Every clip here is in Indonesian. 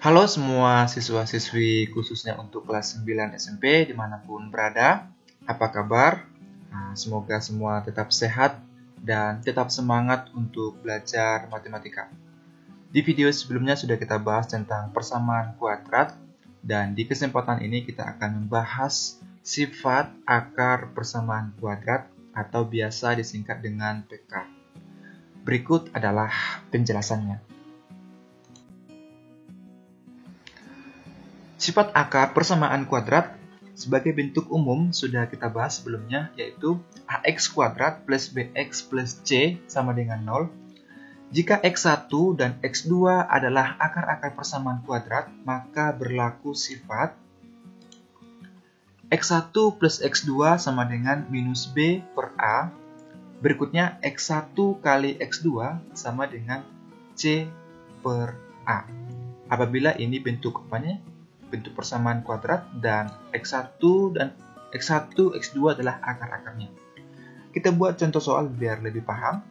Halo semua siswa-siswi khususnya untuk kelas 9 SMP dimanapun berada. Apa kabar? Semoga semua tetap sehat dan tetap semangat untuk belajar matematika. Di video sebelumnya sudah kita bahas tentang persamaan kuadrat dan di kesempatan ini kita akan membahas sifat akar persamaan kuadrat atau biasa disingkat dengan PK. Berikut adalah penjelasannya. Sifat akar persamaan kuadrat sebagai bentuk umum sudah kita bahas sebelumnya, yaitu ax kuadrat plus bx plus c sama dengan 0. Jika x1 dan x2 adalah akar-akar persamaan kuadrat, maka berlaku sifat x1 plus x2 sama dengan minus b per a. Berikutnya x1 kali x2 sama dengan c per a. Apabila ini bentuk bentuk persamaan kuadrat dan x1 dan x1, x2 adalah akar-akarnya. Kita buat contoh soal biar lebih paham.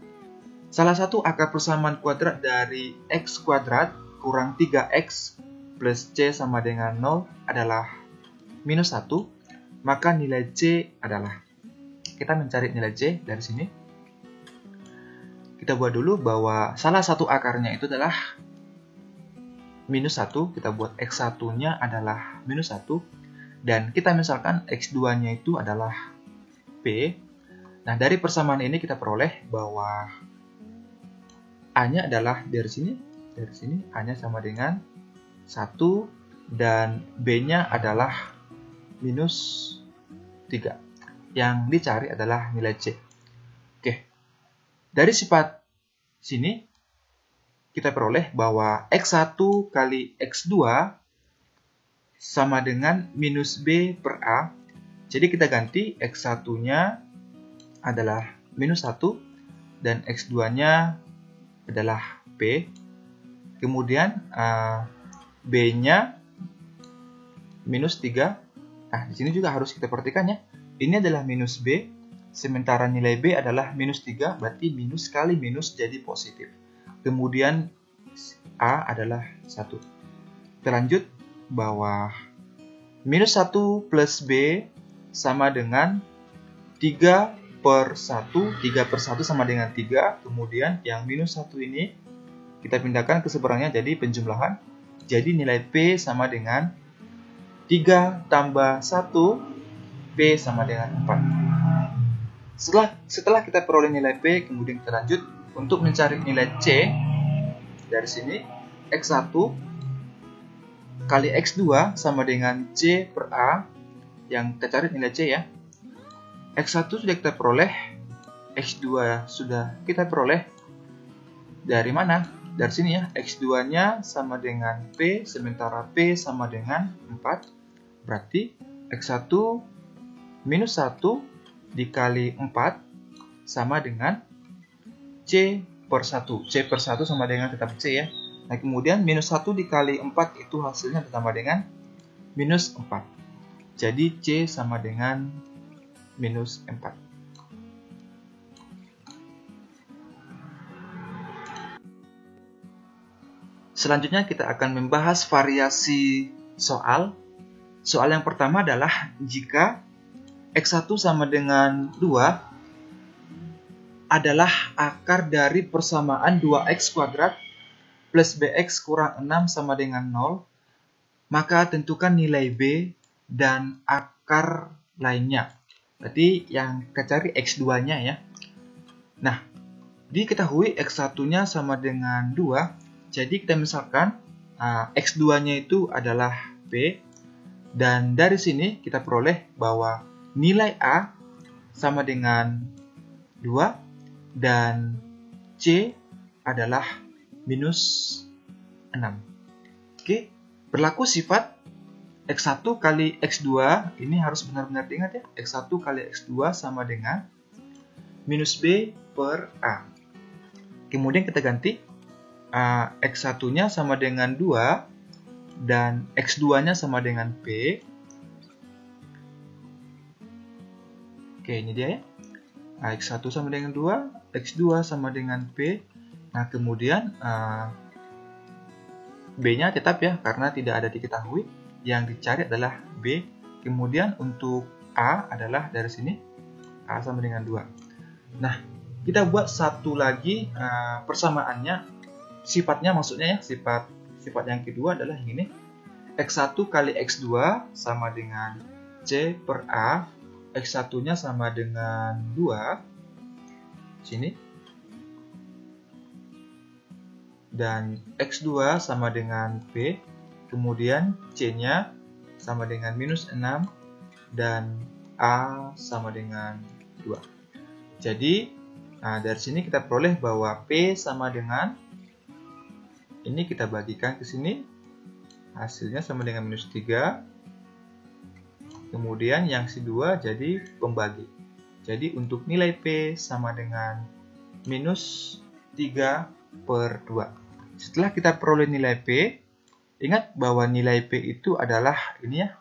Salah satu akar persamaan kuadrat dari x kuadrat kurang 3x plus c sama dengan 0 adalah minus 1, maka nilai c adalah, kita mencari nilai c dari sini. Kita buat dulu bahwa salah satu akarnya itu adalah minus 1, kita buat x1-nya adalah minus 1, dan kita misalkan x2-nya itu adalah p. Nah, dari persamaan ini kita peroleh bahwa a-nya adalah dari sini a-nya sama dengan 1, dan b-nya adalah minus 3. Yang dicari adalah nilai c. Oke, dari sifat sini kita peroleh bahwa x1 kali x2 sama dengan minus b per a. Jadi kita ganti x1-nya adalah minus 1 dan x2-nya adalah p. Kemudian b-nya minus 3. Nah, di sini juga harus kita perhatikan ya. Ini adalah minus b, sementara nilai b adalah minus 3, berarti minus kali minus jadi positif. Kemudian A adalah 1. Kita lanjut bahwa minus 1 plus B sama dengan 3 per 1. 3 per 1 sama dengan 3. Kemudian yang minus 1 ini kita pindahkan ke seberangnya jadi penjumlahan. Jadi nilai P sama dengan 3 tambah 1, P sama dengan 4. Setelah kita peroleh nilai P, kemudian kita lanjut untuk mencari nilai C. Dari sini x1 kali x2 sama dengan c per a. Yang kita cari nilai c ya. x1 sudah kita peroleh, x2 sudah kita peroleh. Dari mana? Dari sini ya. x2-nya sama dengan p, sementara p sama dengan 4. Berarti x1 minus 1 dikali 4 sama dengan C per 1. C per 1 sama dengan tetap C ya. Nah, kemudian minus 1 dikali 4 itu hasilnya ditambah dengan minus 4. Jadi C sama dengan minus 4. Selanjutnya kita akan membahas variasi soal. Soal yang pertama adalah jika x1 sama dengan 2 adalah akar dari persamaan 2x kuadrat plus bx kurang 6 sama dengan 0, maka tentukan nilai b dan akar lainnya. Berarti yang kita cari x2-nya ya. Nah, diketahui x1-nya sama dengan 2, jadi kita misalkan x2-nya itu adalah b, dan dari sini kita peroleh bahwa nilai a sama dengan 2, dan C adalah minus 6. Oke, berlaku sifat x1 kali x2, ini harus benar-benar diingat ya. x1 kali x2 sama dengan minus b per a. Kemudian kita ganti x1-nya sama dengan 2 dan x2-nya sama dengan p. Oke, ini dia ya. X1 sama dengan 2, X2 sama dengan P. Nah, kemudian B-nya tetap ya, karena tidak ada diketahui. Yang dicari adalah B. Kemudian untuk A adalah dari sini, A sama dengan 2. Nah, kita buat satu lagi persamaannya, sifatnya maksudnya ya, sifat yang kedua adalah ini. X1 kali X2 sama dengan C per A. X1-nya sama dengan 2. Sini. Dan X2 sama dengan P. Kemudian C-nya sama dengan minus 6. Dan A sama dengan 2. Jadi, dari sini kita peroleh bahwa P sama dengan, ini kita bagikan ke sini. Hasilnya sama dengan minus 3. Kemudian yang si 2 jadi pembagi. Jadi untuk nilai P sama dengan minus 3 per 2. Setelah kita peroleh nilai P, ingat bahwa nilai P itu adalah ini ya,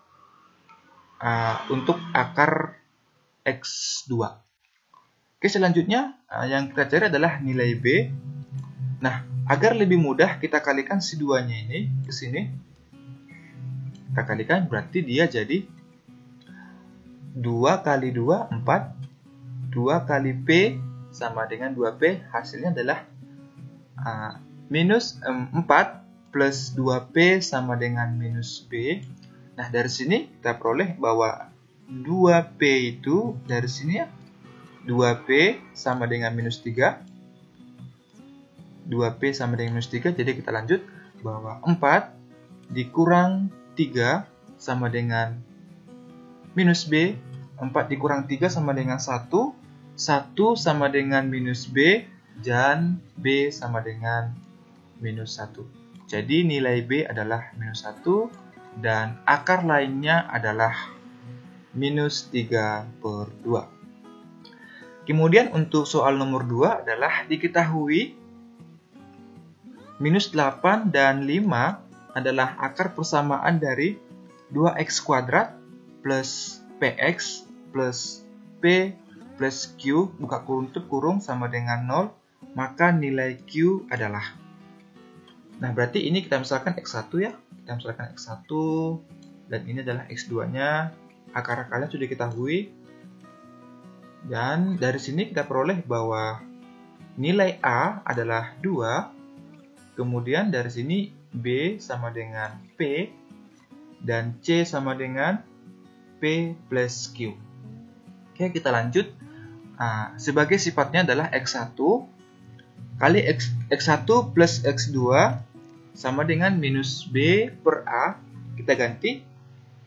untuk akar X2. Oke, selanjutnya yang kita cari adalah nilai B. Nah, agar lebih mudah kita kalikan si 2-nya ini ke sini. Kita kalikan, berarti dia jadi 2 kali 2, 4. 2 kali P sama dengan 2P. Hasilnya adalah minus 4 plus 2P sama dengan minus B. Nah, dari sini kita peroleh bahwa 2P itu dari sini ya, 2P sama dengan minus 3. 2P sama dengan minus 3. Jadi kita lanjut bahwa 4 dikurang 3 sama dengan minus B. 4 dikurang 3 sama dengan 1. 1 sama dengan minus B. Dan B sama dengan minus 1. Jadi nilai B adalah minus 1. Dan akar lainnya adalah minus 3 per 2. Kemudian untuk soal nomor 2 adalah diketahui minus 8 dan 5 adalah akar persamaan dari 2x kuadrat plus px plus p plus q buka kurung tutup kurung sama dengan 0, maka nilai q adalah. Nah, berarti ini kita misalkan x1 ya. Kita misalkan x1 dan ini adalah x2-nya. Akar-akarnya sudah diketahui. Dan dari sini kita peroleh bahwa nilai A adalah 2. Kemudian dari sini B sama dengan P. Dan C sama dengan P plus Q. Oke, kita lanjut. Sebagai sifatnya adalah X1 kali X1 plus X2 sama dengan minus B per A. Kita ganti.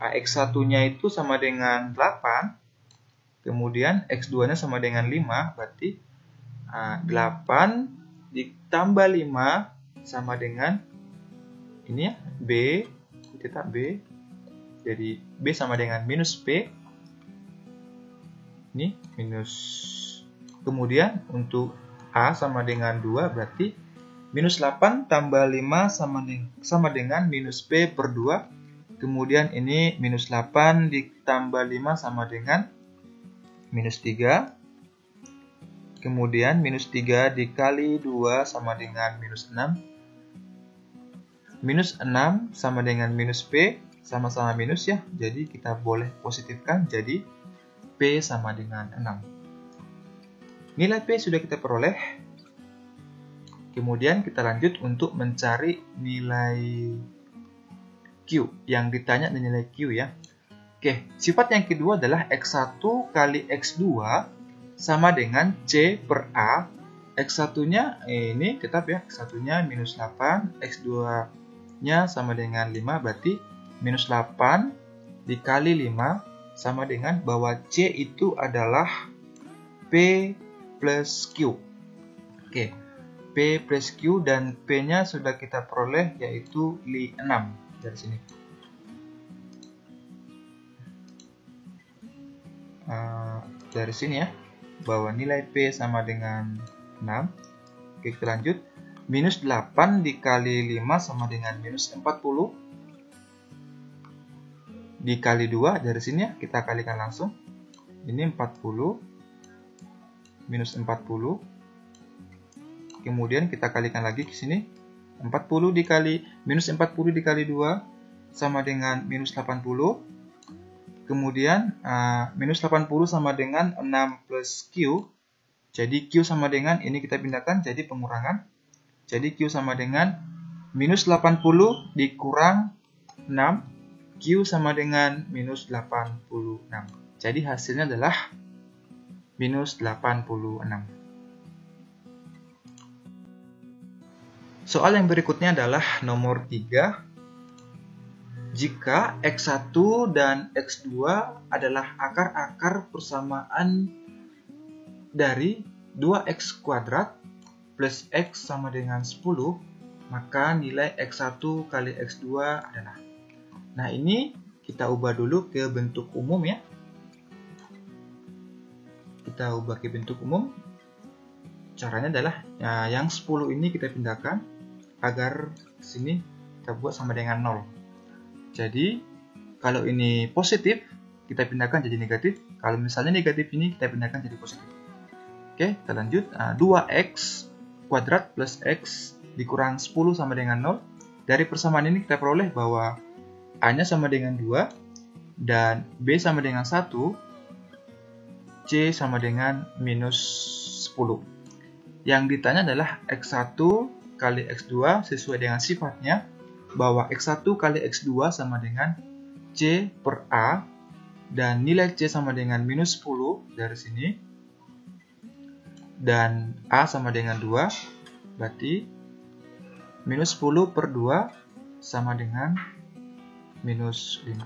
X1-nya itu sama dengan 8. Kemudian X2-nya sama dengan 5. Berarti 8 ditambah 5 sama dengan ini ya, B. Kita B. Jadi B sama dengan minus P. Ini minus. Kemudian untuk A sama dengan 2 berarti minus 8 tambah 5 sama dengan minus P per 2. Kemudian ini minus 8 ditambah 5 sama dengan minus 3. Kemudian minus 3 dikali 2 sama dengan minus 6. Minus 6 sama dengan minus P. Sama-sama minus ya. Jadi kita boleh positifkan. Jadi P sama dengan 6. Nilai P sudah kita peroleh. Kemudian kita lanjut untuk mencari nilai Q. Yang ditanya nilai Q ya. Oke, sifat yang kedua adalah X1 kali X2 sama dengan C per A. X1-nya ini tetap ya. X1-nya minus 8. X2-nya sama dengan 5. Berarti minus 8 dikali 5 sama dengan bahwa C itu adalah P plus Q. Oke, P plus Q dan P-nya sudah kita peroleh yaitu 6 dari sini. Dari sini ya, bahwa nilai P sama dengan 6. Oke, kita lanjut. Minus 8 dikali 5 sama dengan minus 40. Dikali 2 dari sini ya, kita kalikan langsung. Ini 40 minus 40. Kemudian kita kalikan lagi ke sini. minus 40 dikali 2 sama dengan minus 80. Kemudian minus 80 sama dengan 6 plus Q. Jadi Q sama dengan, ini kita pindahkan jadi pengurangan. Jadi Q sama dengan minus 80 dikurang 6. Q sama dengan minus 86. Jadi hasilnya adalah minus 86. Soal yang berikutnya adalah nomor 3. Jika X1 dan X2 adalah akar-akar persamaan dari 2X kuadrat plus X sama dengan 10, maka nilai X1 kali X2 adalah. Nah, ini kita ubah dulu ke bentuk umum ya. Kita ubah ke bentuk umum. Caranya adalah yang 10 ini kita pindahkan agar sini kita buat sama dengan 0. Jadi, kalau ini positif, kita pindahkan jadi negatif. Kalau misalnya negatif ini, kita pindahkan jadi positif. Oke, kita lanjut. 2X kuadrat plus X dikurang 10 sama dengan 0. Dari persamaan ini kita peroleh bahwa A-nya sama dengan 2, dan B sama dengan 1, C sama dengan minus 10. Yang ditanya adalah X1 kali X2 sesuai dengan sifatnya, bahwa X1 kali X2 sama dengan C per A, dan nilai C sama dengan minus 10 dari sini, dan A sama dengan 2, berarti minus 10 per 2 sama dengan minus 5.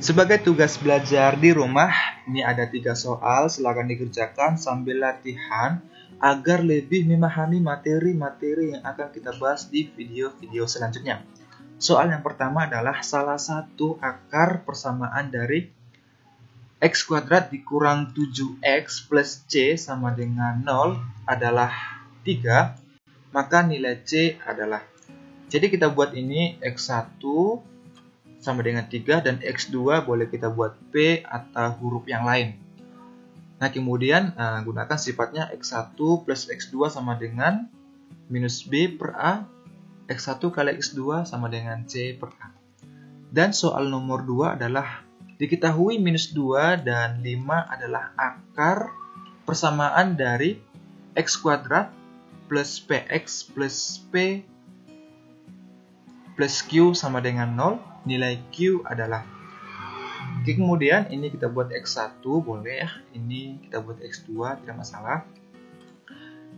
Sebagai tugas belajar di rumah, ini ada 3 soal, silakan dikerjakan sambil latihan agar lebih memahami materi-materi yang akan kita bahas di video-video selanjutnya. Soal yang pertama adalah salah satu akar persamaan dari X kuadrat dikurang 7X plus C sama dengan 0 adalah 3, maka nilai C adalah. Jadi kita buat ini X1 sama dengan 3 dan X2 boleh kita buat P atau huruf yang lain. Nah, kemudian gunakan sifatnya X1 plus X2 sama dengan minus B per A, X1 kali X2 sama dengan C per A. Dan soal nomor 2 adalah diketahui minus 2 dan 5 adalah akar persamaan dari X kuadrat plus PX plus P plus Q sama dengan 0. Nilai Q adalah. Oke, kemudian ini kita buat X1 boleh ya, ini kita buat X2 tidak masalah.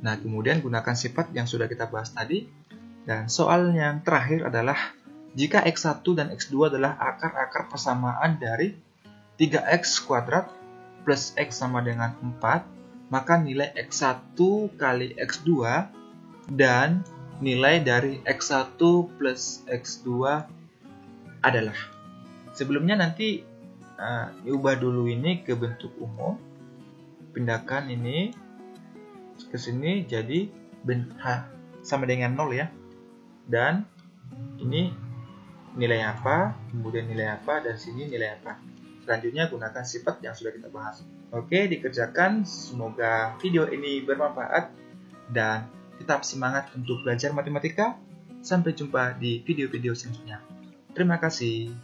Nah, kemudian gunakan sifat yang sudah kita bahas tadi. Dan soal yang terakhir adalah jika X1 dan X2 adalah akar-akar persamaan dari 3X kuadrat plus X sama dengan 4, maka nilai X1 kali X2 dan nilai dari X1 plus X2 adalah. Sebelumnya nanti diubah dulu ini ke bentuk umum, pindahkan ini ke sini jadi sama dengan 0 ya, dan ini nilai apa, kemudian nilai apa, dan sini nilai apa. Selanjutnya gunakan sifat yang sudah kita bahas. Oke, dikerjakan. Semoga video ini bermanfaat dan tetap semangat untuk belajar matematika. Sampai jumpa di video-video selanjutnya. Terima kasih.